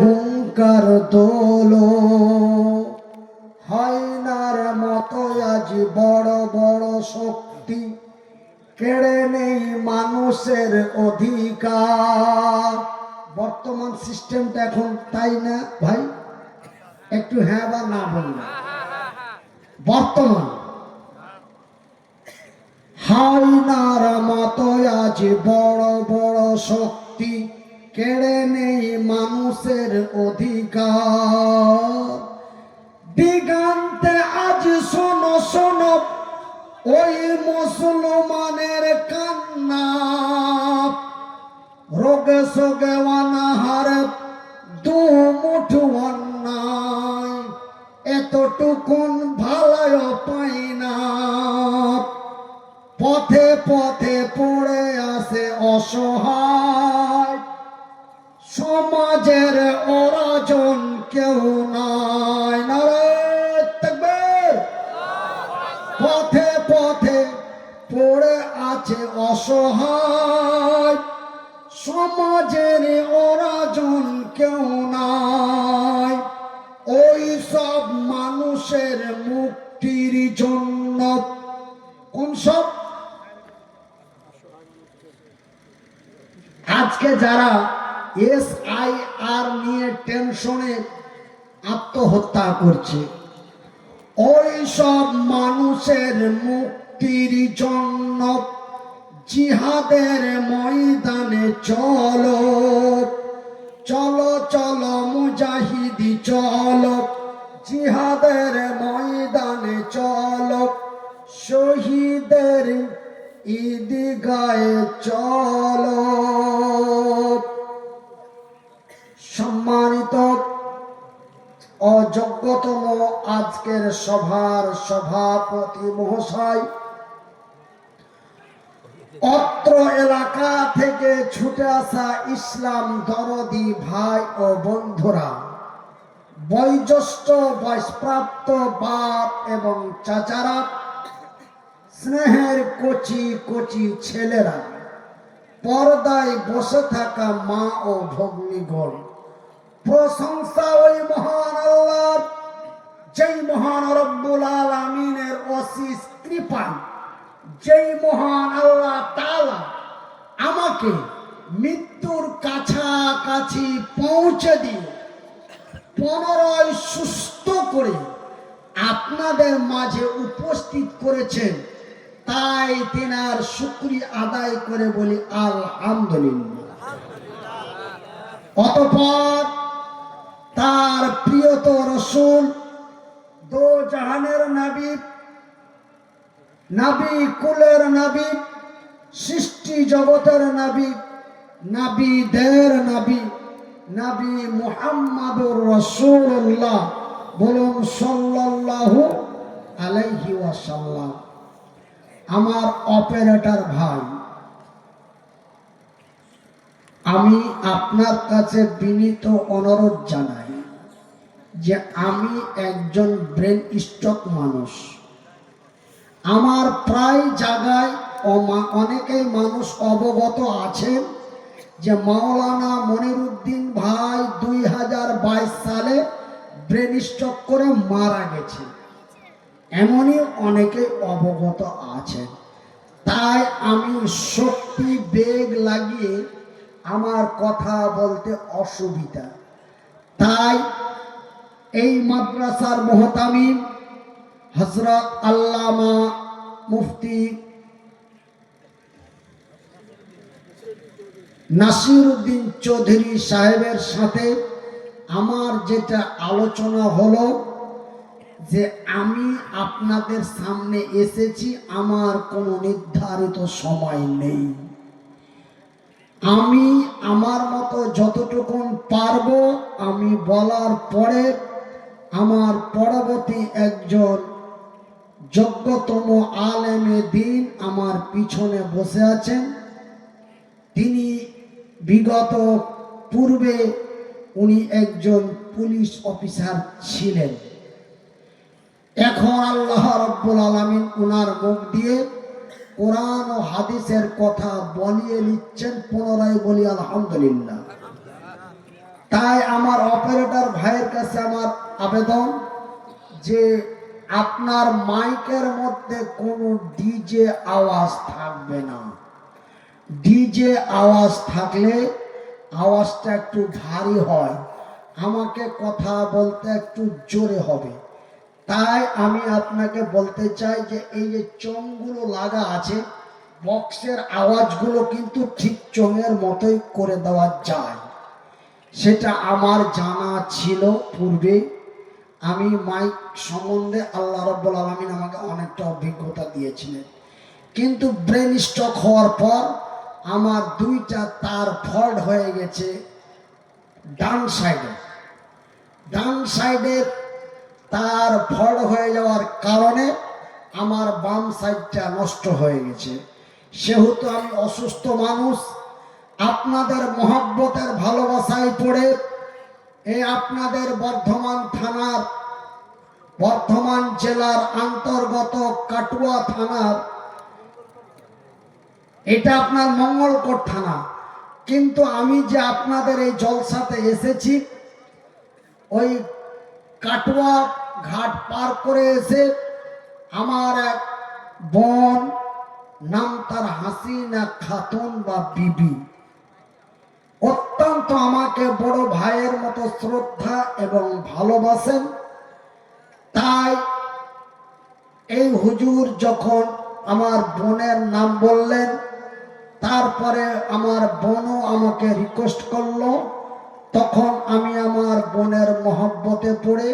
হুঙ্কার দোলো হায়নার মতো আজ বড় বড় শক্তি কেড়ে নেই মানুষের অধিকার। বর্তমান সিস্টেমটা এখন তাই না ভাই? একটু হ্যাঁ বা না বলুন। বর্তমান হায়নার মতো আজ বড় বড় শক্তি কেড়ে নেই মানুষের অধিকার। দিগান্তে আজ শোনো শোনো ওই মুসলমানের কান্না, রোগে সোগে অনাহারে দু মুঠো অন্যায়, এতটুকুন ভালো পাই না। পথে পথে পড়ে আসে অসহায়, সমাজের অরাজন কেউ নাই। নারে তাকবীর। পথে পথে পড়ে আছে অসহায়, সমাজের অরাজন কেউ নাই। ওই সব মানুষের মুক্তির জন্য কোন সব আজকে যারা SIR নিয়ে টেনশনে আত্মহত্যা করছে, ওই সব মানুষের মুক্তির জন্য জিহাদের ময়দানে চলো চলো চলো মুজাহিদি চলো, জিহাদের ময়দানে চলো, শহীদের ঈদগাহে চলো। সম্মানিত অযোগ্যতম আজকের সভার সভাপতি মহাশয়, অত্র এলাকা থেকে ছুটে আসা ইসলাম দরদি ভাই ও বন্ধুরা, বয়োজ্যেষ্ঠ বয়সপ্রাপ্ত বাপ এবং চাচারা, স্নেহের কচি কচি ছেলেরা, পর্দায় বসে থাকা মা ও ভগ্নীগণ, প্রশংসা ওই মহান আল্লাহর, যেই মহান রব্বুল আলামিনের অশেষ কৃপা, যেই মহান আল্লাহ তাআলা আমাকে মৃত্যুর কাছাকাছি পৌঁছে দিয়ে পুনরায় সুস্থ করে আপনাদের মাঝে উপস্থিত করেছেন, তাই তিনার শুকরিয়া আদায় করে বলি আলহামদুলিল্লাহ। অতঃপর তার প্রিয়তর রাসূল, দো জাহানের নবী, নবী কুলের নবী, সৃষ্টি জগতের নবী, নবীদের নবী, নবী মুহাম্মদুর রাসূলুল্লাহ, বলুন সাল্লাল্লাহু আলাইহি ওয়াসাল্লাম। আমার অপারেটর ভাই, আমি আপনার কাছে বিনীত অনুরোধ জানাই যে আমি একজন ব্রেন স্ট্রোক মানুষ। আমার প্রায় জায়গায় অনেকেই মানুষ অবগত আছেন যে মাওলানা মনিরুদ্দিন ভাই 2022 সালে ব্রেন স্ট্রোক করে মারা গেছে, এমনই অনেকে অবগত আছেন। তাই আমি শক্তি বেগ লাগিয়ে আমার কথা বলতে অসুবিধা, তাই এই মাদ্রাসার মুহতামিম হযরত আল্লামা মুফতি নাসিরউদ্দিন চৌধুরী সাহেবের সাথে আমার যেটা আলোচনা হলো যে আমি আপনাদের সামনে এসেছি, আমার কোনো নির্ধারিত সময় নেই। আমি আমার মতো যতটুকুন পারবো আমি বলার পরে আমার পরবর্তী একজন যোগ্যতম আলেমে দ্বীন আমার পিছনে বসে আছেন। তিনি বিগত পূর্বে উনি একজন পুলিশ অফিসার ছিলেন। এখন আল্লাহ রাব্বুল আলামিন উনার মুখ দিয়ে কোরআন ও হাদিসের কথা বলিয়ে নিচ্ছেন। পুনরায় বলি আলহামদুলিল্লাহ। তাই আমার অপারেটর ভাইয়ের কাছে আমার আবেদন যে আপনার মাইকের মধ্যে কোনো ডিজে আওয়াজ থাকবে না। ডিজে আওয়াজ থাকলে আওয়াজটা একটু ভারী হয়, আমাকে কথা বলতে একটু জোরে হবে। তাই আমি আপনাকে বলতে চাই যে এই যে চোঙগুলো লাগা আছে, বক্সের আওয়াজগুলো কিন্তু ঠিক চোঙের মতোই করে দেওয়া যায়। সেটা আমার জানা ছিল পূর্বে। আমি মাইক সম্বন্ধে আল্লাহ রাব্বুল আলামিন আমাকে অনেকটা অভিজ্ঞতা দিয়েছিলেন, কিন্তু ব্রেন স্ট্রোক হওয়ার পর আমার দুইটা তার ফল্ট হয়ে গেছে ডান সাইডের তার ফল্ট হয়ে যাওয়ার কারণে আমার বাম সাইডটা নষ্ট হয়ে গেছে। সেহেতু আমি অসুস্থ মানুষ, আপনাদের মহব্বতের ভালোবাসায় পড়ে এই আপনাদের বর্ধমান জেলার অন্তর্গত কাটুয়া থানার, এটা আপনার মঙ্গলকোট থানা, কিন্তু আমি যে আপনাদের এই জলসাতে এসেছি ওই কাটুয়া ঘাট পার করে এসে আমার এক বোন, নাম তার হাসিনা খাতুন বা বিবি, অত্যন্ত আমাকে বড় ভাইয়ের মতো শ্রদ্ধা এবং ভালোবাসেন। তাই এই হুজুর যখন আমার বোনের নাম বললেন, তারপরে আমার বোনও আমাকে রিকোয়েস্ট করলো, তখন আমি আমার বোনের মহব্বতে পড়ে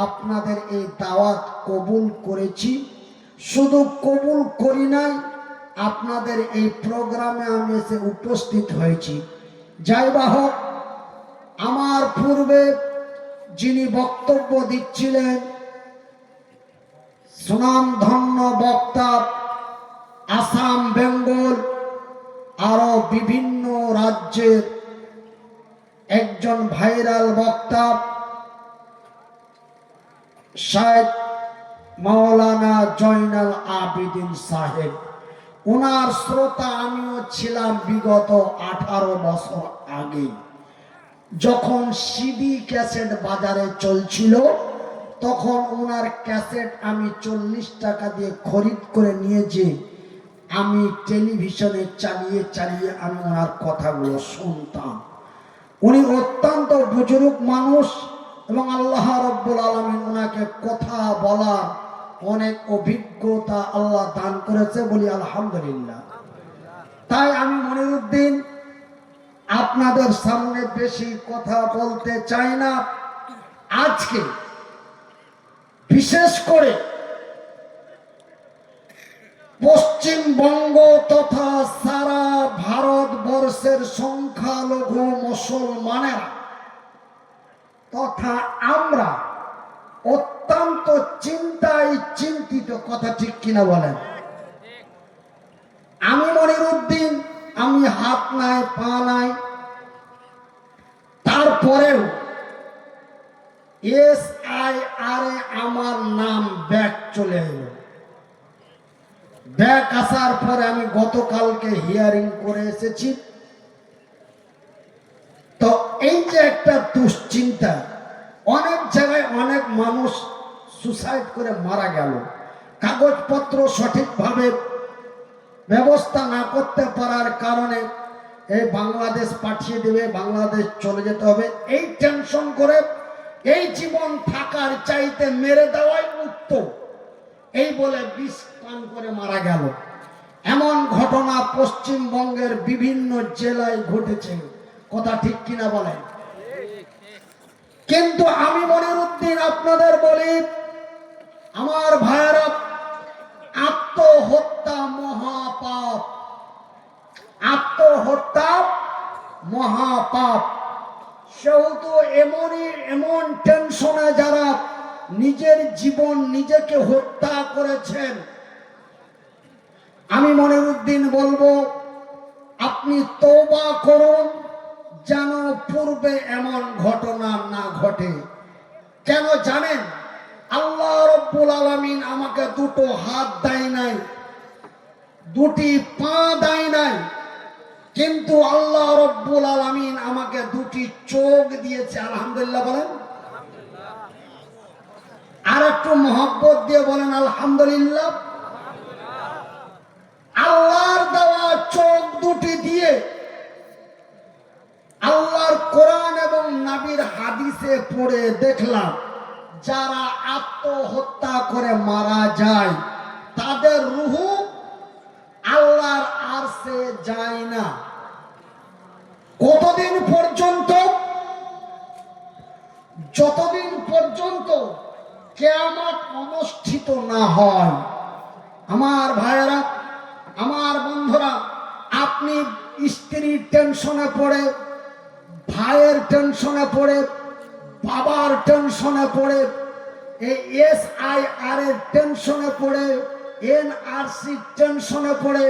আপনাদের এই দাওয়াত কবুল করেছি। শুধু কবুল করি নাই, আপনাদের এই প্রোগ্রামে আমি এসে উপস্থিত হয়েছি। যাই বা হোক, আমার পূর্বে যিনি বক্তব্য দিচ্ছিলেন সুনামধন্য বক্তা, আসাম, বেঙ্গল আরো বিভিন্ন রাজ্যের একজন ভাইরাল বক্তা শায়খ মাওলানা জয়নাল আবেদিন সাহেব, ওনার শ্রোতা আমিও ছিলাম বিগত 18 বছর আগে, যখন সিডি ক্যাসেট বাজারে চলছিল, তখন ওনার ক্যাসেট আমি 40 টাকা দিয়ে খরিদ করে নিয়ে যে আমি টেলিভিশনে চালিয়ে আমি ওনার কথাগুলো শুনতাম। উনি অত্যন্ত বুজুর্গ মানুষ এবং আল্লাহ রাব্বুল আলামিন ওনাকে কথা বলার অনেক অভিজ্ঞতা আল্লাহ দান করেছে, বলি আলহামদুলিল্লাহ। তাই আমি মনিরউদ্দিন আপনাদের সামনে বেশি কথা বলতে চাই না। আজকে বিশেষ করে পশ্চিমবঙ্গ তথা সারা ভারতবর্ষের সংখ্যালঘু মুসলমানেরা তথা আমরা অত্যন্ত চিন্তিত, কথা ঠিক কিনা বলেন? আমি মনিরউদ্দিন, আমি হাত নাই পা নাই, তারপরেও SIR আমার নাম ব্যাক চলে এলো। ব্যাক আসার পরে আমি গতকালকে হিয়ারিং করে এসেছি। তো এই যে একটা দুশ্চিন্তা, অনেক জায়গায় অনেক মানুষ সুসাইড করে মারা গেল, কাগজপত্র সঠিকভাবে ব্যবস্থা না করতে পারার কারণে এই বাংলাদেশ পাঠিয়ে দেবে, বাংলাদেশ চলে যেতে হবে, এই টেনশন করে এই জীবন থাকার চাইতে মেরে দেওয়াই উত্তম, এই বলে বিষ পান করে মারা গেল। এমন ঘটনা পশ্চিমবঙ্গের বিভিন্ন জেলায় ঘটেছে, কথা ঠিক কিনা বলেন? কিন্তু আমি মনিরউদ্দিন আপনাদের বলি, আমার ভাইয়েরা, আত্মহত্যা মহাপাপ, আত্মহত্যা মহাপাপ। সেহেতু এমন টেনশনে যারা নিজের জীবন নিজেকে হত্যা করেছেন, আমি মনিরউদ্দিন বলবো আপনি তওবা করুন, যেন পূর্বে এমন ঘটনা না ঘটে। কেন জানেন? আল্লাহ রাব্বুল আলামিন আমাকে দুটো হাত দেয় নাই, দুটি পা দেয় নাই, কিন্তু আল্লাহ রব্বুল আলামিন আমাকে দুটি চোখ দিয়েছে, আলহামদুলিল্লাহ বলেন। আর একটু মহব্বত দিয়ে বলেন আলহামদুলিল্লাহ। আল্লাহর দেওয়া চোখ দুটি দিয়ে আল্লাহর কোরআন এবং নবীর হাদিসে পড়ে দেখলাম, যারা আত্মহত্যা করে মারা যায় তাদের রূহ আল্লাহর আরশে যায় না। কতদিন পর্যন্ত? যতদিন পর্যন্ত কিয়ামত অনুষ্ঠিত না হয়। আমার ভাইয়েরা, আমার বন্ধুরা, আপনি স্ত্রীর টেনশনে পড়ে, ভাইয়ের টেনশনে পড়ে, বাবার টেনশনে পড়ে, এই SIR এর টেনশনে পড়ে, NRC টেনশনে পড়ে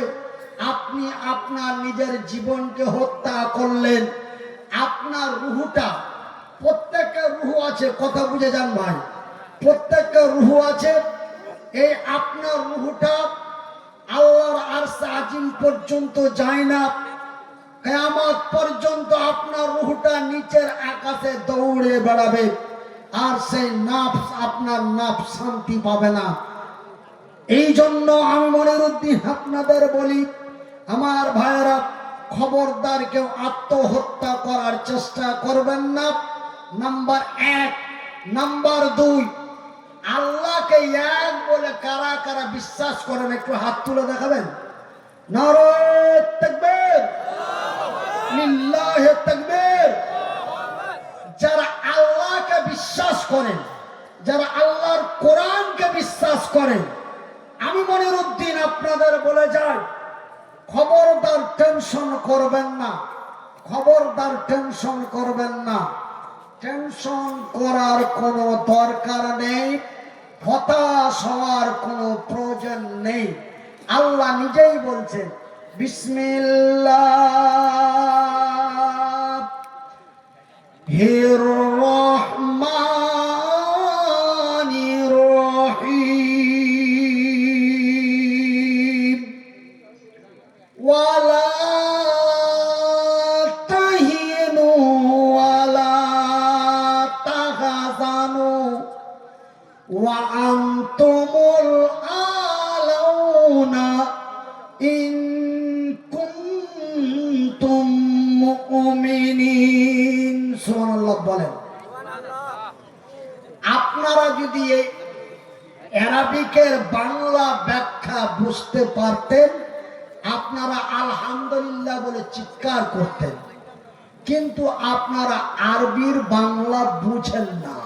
আপনি আপনার নিজের জীবনকে হত্যা করলেন। আপনার রুহটা, প্রত্যেকের রুহ আছে, কথা বুঝে যান ভাই, প্রত্যেকের রুহ আছে। এই আপনার রুহটা আল্লাহর আরশে আজিম পর্যন্ত যায় না। কিয়ামত পর্যন্ত আপনার রুহটা নিচের আকাশে দৌড়ে বেড়াবে, আর সেই নাফস, আপনার নাফস শান্তি পাবে না। এই জন্য আমি মনিরউদ্দিন আপনাদের বলি, আমার ভাইয়েরা, খবরদার কেউ আত্মহত্যা করার চেষ্টা করবেন না। নাম্বার 1। নাম্বার 2, আল্লাহকে এক বলে কারা কারা বিশ্বাস করেন একটু হাত তুলে দেখাবেন। নারে তাকবীর, লিল্লাহি তাকবীর। যারা আল্লাহকে বিশ্বাস করেন, যারা আল্লাহর কোরআনকে বিশ্বাস করেন, আমি মনিরউদ্দিন আপনাদের বলে যাই, খবরদার টেনশন করবেন না, খবরদার টেনশন করবেন না। টেনশন করার কোনো দরকার নেই, হতাশ হওয়ার কোনো প্রয়োজন নেই। আল্লাহ নিজেই বলছেন, বিসমিল্লাহির রহমানির রহিম। ওয়ালা তাহিনু ওয়ালা তাহজানু ওয়া আনতুমুল আলাউনা ইন কুনতুম মুমিনিন। সুবহানাল্লাহ বলেন। আপনারা যদি এই আরবিকের বাংলা ব্যাখ্যা বুঝতে পারতেন, আপনারা আলহামদুলিল্লাহ বলে চিৎকার করতেন। কিন্তু আপনারা আরবির বাংলা বুঝেন না,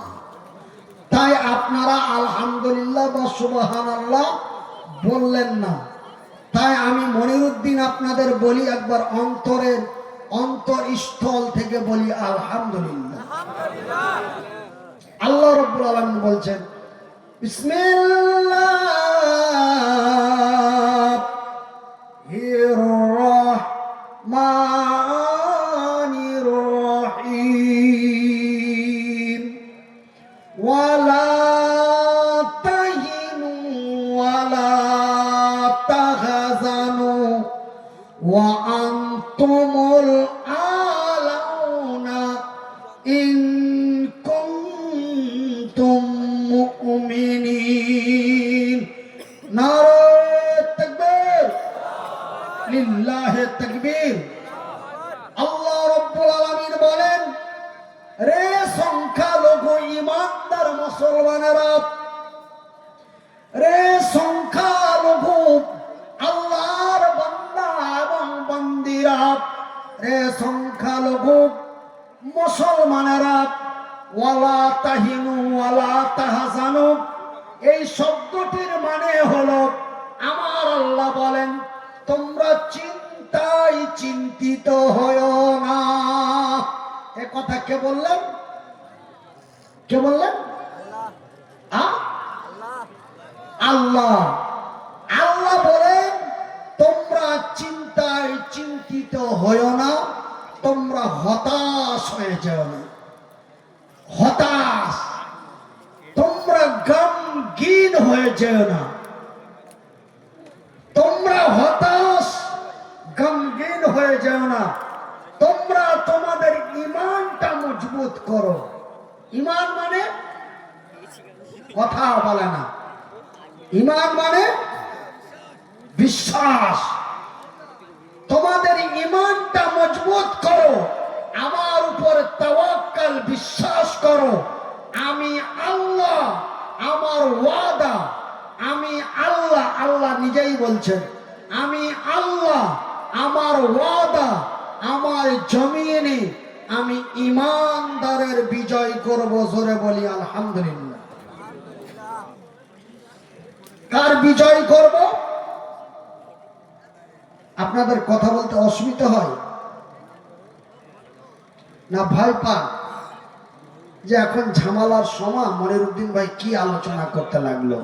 তাই আপনারা আলহামদুলিল্লাহ বা সুবহানাল্লাহ বললেন না। তাই আমি মনিরউদ্দিন আপনাদের বলি, একবার অন্তরের অন্তরস্থল থেকে বলি আলহামদুলিল্লাহ। আল্লাহ রাব্বুল আলামিন বলছেন, বিসমিল্লাহির রহমানির রহিম। ওয়ালা তাহিনু ওয়ালা তাহজানু ওয়া আনতুমুল আলাউনা ইন কুনতুম মুমিনিন। নারে তাকবীর, লিল্লাহি তাকবীর। আল্লাহ রাব্বুল আলামিন বলেন, রে সংখ্যালঘু ইমানদার মুসলমানেরা, রে সংখ্যালঘু আল্লাহর বান্দা এবং বান্দিরা, রে সংখ্যালঘু মুসলমানেরা, ওয়ালা তাহিনু ওয়ালা তাহজানু, এই শব্দটির মানে হলো, আমার আল্লাহ বলেন, তোমরা চিন্তায় চিন্তিত হয়ো না। এ কথা কে বললেন? কে বললেন? আল্লাহ। আল্লাহ বলেন, তোমরা চিন্তায় চিন্তিত হয়ো না, তোমরা হতাশ হয়ে যাও না। হতাশ, তোমরা গমগীন হয়ে যেও না, তোমরা হতাশ গমগীন হয়ে যেও না। না, তোমরা তোমাদের ঈমানটা মজবুত করো। ঈমান মানে কথা বলে না, ঈমান মানে বিশ্বাস। তোমাদের ঈমানটা মজবুত করো, আমার উপর তাওয়াক্কুল বিশ্বাস করো। আমি আল্লাহ, আমার ওয়াদা, আমি আল্লাহ, আল্লাহ নিজেই বলছেন আমি আল্লাহ, আমার ওয়াদা, আমার জমিনে আমি ঈমানদারের বিজয় করব। জোরে বলি আলহামদুলিল্লাহ। কার বিজয় করব? আপনাদের কথা বলতে অসুবিধা হয় না? ভয় পান যে এখন ঝামেলার সময় মনিরউদ্দিন ভাই কি আলোচনা করতে লাগলো,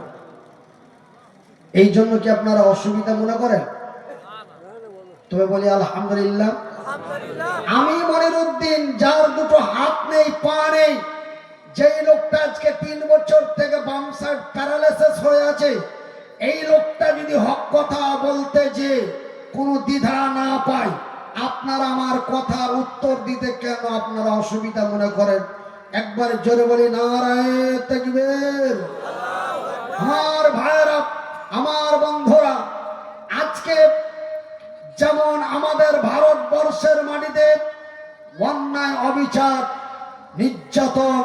এই জন্য কি আপনারা অসুবিধা মনে করেন? তবে বলি আলহামদুলিল্লাহ। আমি মনিরউদ্দিন, যার দুটো হাত নেই পা নেই, যেই লোকটা আজকে 3 বছর থেকে বাম সাইড প্যারালাইসিস হয়ে আছে, এই লোকটা যদি হক কথা বলতে যে কোনো দ্বিধা না পায়, আপনারা আমার কথার উত্তর দিতে কেন আপনারা অসুবিধা মনে করেন? একবার জোরে বলি নারায়ে তাকবীর। আমার ভাইরা, আমার বন্ধুরা, আজকে যেমন আমাদের ভারতবর্ষের মাটিতে অন্যায়, অবিচার, নির্যাতন,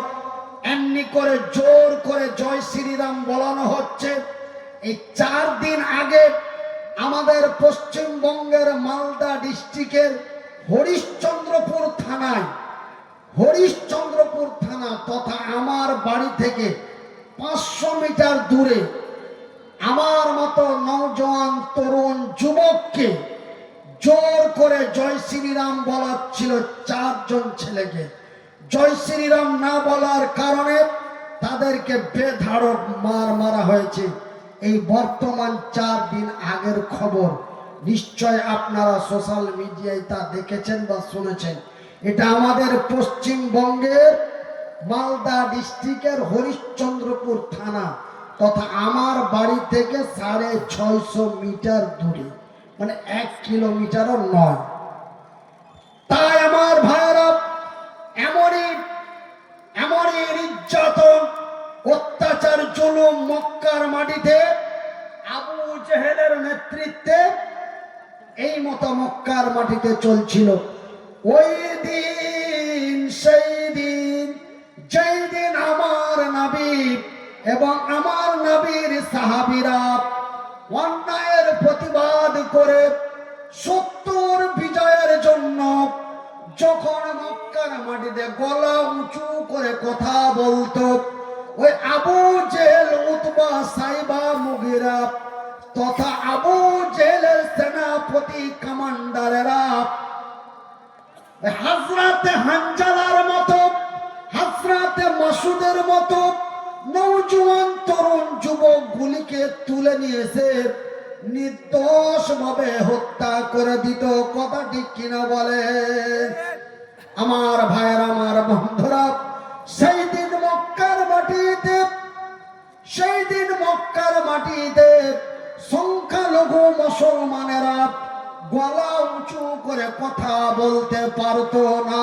এমনি করে জোর করে জয় শ্রীরাম বলানো হচ্ছে। এই 4 দিন আগে আমাদের পশ্চিমবঙ্গের মালদা ডিস্ট্রিক্টের হরিশ্চন্দ্রপুর থানা তথা আমার বাড়ি থেকে 500 মিটার দূরে আমার মতো নওজোয়ান তরুণ যুবককে জোর করে জয় শ্রীরাম বলাচ্ছিল 4 জন ছেলেকে। জয় শ্রীরাম না বলার কারণে তাদেরকে বেধড়ক মারা হয়েছে। এই বর্তমান 4 দিন আগের খবর, নিশ্চয় আপনারা সোশ্যাল মিডিয়ায় তা দেখেছেন বা শুনেছেন। এটা আমাদের পশ্চিমবঙ্গের মালদা ডিস্ট্রিক্টের হরিশ্চন্দ্রপুর থানা তথা আমার বাড়ি থেকে 650 মিটার দূরে, মানে 1 কিলোমিটারও নয়। তাই আমার ভাইরা, এমনই নির্যাতন, অত্যাচার, জুলুম মক্কার মাটিতে আবু জেহেলের নেতৃত্বে এই মতো মক্কার মাটিতে চলছিল। ওই দিন, সেই দিন, যেই দিন আমার নবী এবং আমার নবীর সাহাবীরা অন্যায়ের প্রতিবাদ করে সত্যর বিজয়ের জন্য যখন মক্কার মাটিতে গলা উঁচু করে কথা বলতো, ওই আবু জেহেল, উতবা, সাইবা, মুগিরা তথা আবু জেহেলের সেনাপতি কমান্ডারেরা হযরতে হানজালার মতো, হযরতে মাসুদের মতো নওজোয়ান তরুণ যুবকগুলিকে তুলে নিয়েছে, নির্দোষ ভাবে হত্যা করে দিত। কথা ঠিক কিনা বলেন আমার ভাইয়েরা, আমার বন্ধুরা? সেই দিন মক্কার মাটিতে সংখ্যালঘু মুসলমানেরা গলা উঁচু করে কথা বলতে পারতো না।